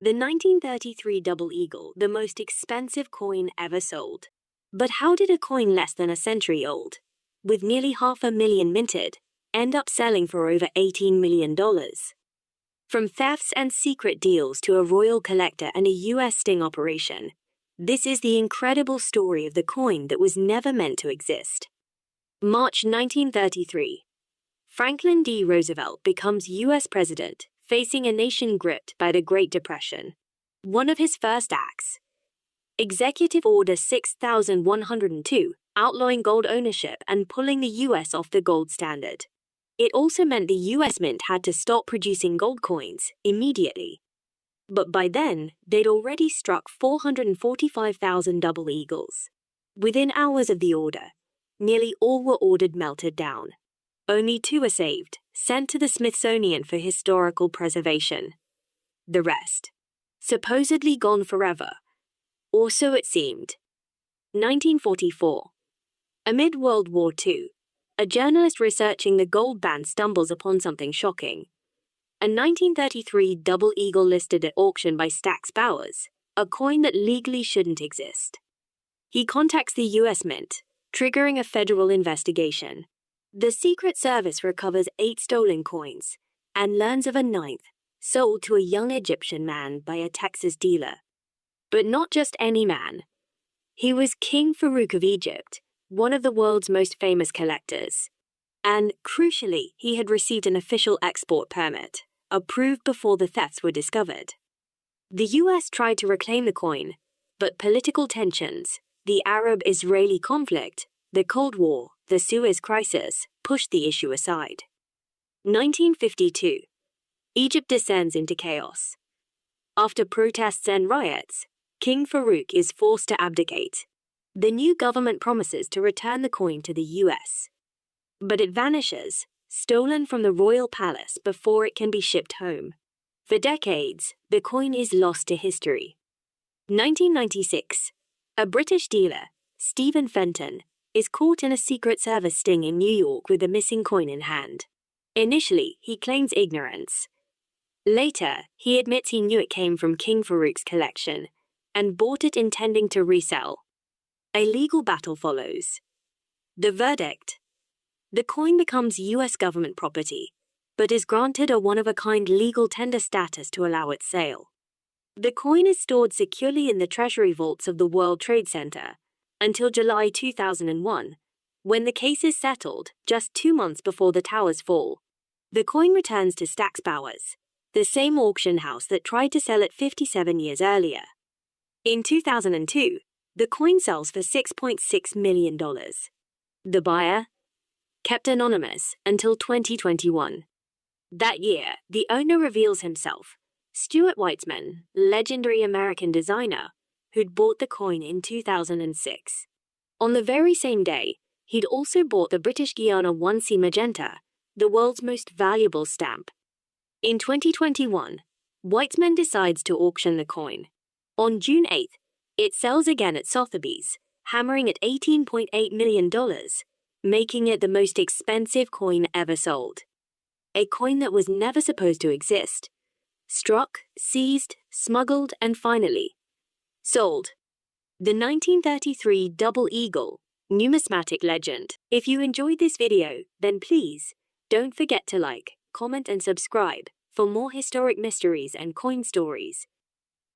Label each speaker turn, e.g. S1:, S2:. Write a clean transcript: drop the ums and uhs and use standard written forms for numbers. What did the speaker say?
S1: The 1933 double eagle, the most expensive coin ever sold. But how did a coin less than a century old, with nearly 500,000 minted, end up selling for over $18 million? From thefts and secret deals to a royal collector and a US sting operation, this is the incredible story of the coin that was never meant to exist. March 1933. Franklin D. Roosevelt becomes US president, facing a nation gripped by the Great Depression. One of his first acts, Executive Order 6102, outlawing gold ownership and pulling the US off the gold standard. It also meant the US Mint had to stop producing gold coins immediately. But by then, they'd already struck 445,000 double eagles. Within hours of the order, nearly all were ordered melted down. Only 2 were saved, sent to the Smithsonian for historical preservation. The rest, supposedly gone forever, or so it seemed. 1944. Amid World War II, a journalist researching the gold ban stumbles upon something shocking. A 1933 double eagle listed at auction by Stack's Bowers, a coin that legally shouldn't exist. He contacts the US Mint, triggering a federal investigation. The Secret Service recovers 8 stolen coins and learns of a 9th, sold to a young Egyptian man by a Texas dealer. But not just any man. He was King Farouk of Egypt, one of the world's most famous collectors. And, crucially, he had received an official export permit, approved before the thefts were discovered. The US tried to reclaim the coin, but political tensions, the Arab-Israeli conflict, the Cold War, the Suez Crisis, pushed the issue aside. 1952. Egypt descends into chaos. After protests and riots, King Farouk is forced to abdicate. The new government promises to return the coin to the US. But it vanishes, stolen from the royal palace before it can be shipped home. For decades, the coin is lost to history. 1996. A British dealer, Stephen Fenton, is caught in a Secret Service sting in New York with the missing coin in hand. Initially, he claims ignorance. Later, he admits he knew it came from King Farouk's collection and bought it intending to resell. A legal battle follows. The verdict: the coin becomes US government property, but is granted a one-of-a-kind legal tender status to allow its sale. The coin is stored securely in the Treasury vaults of the World Trade Center until July 2001, when the case is settled, just 2 months before the towers fall. The coin returns to Stack's Bowers, the same auction house that tried to sell it 57 years earlier. In 2002, the coin sells for $6.6 million. The buyer? Kept anonymous until 2021. That year, the owner reveals himself, Stuart Weitzman, legendary American designer, who'd bought the coin in 2006. On the very same day, he'd also bought the British Guiana 1C Magenta, the world's most valuable stamp. In 2021, Weitzman decides to auction the coin. On June 8th, it sells again at Sotheby's, hammering at $18.8 million, making it the most expensive coin ever sold. A coin that was never supposed to exist. Struck, seized, smuggled, and finally sold. The 1933 Double Eagle, numismatic legend. If you enjoyed this video, then please don't forget to like, comment, and subscribe for more historic mysteries and coin stories.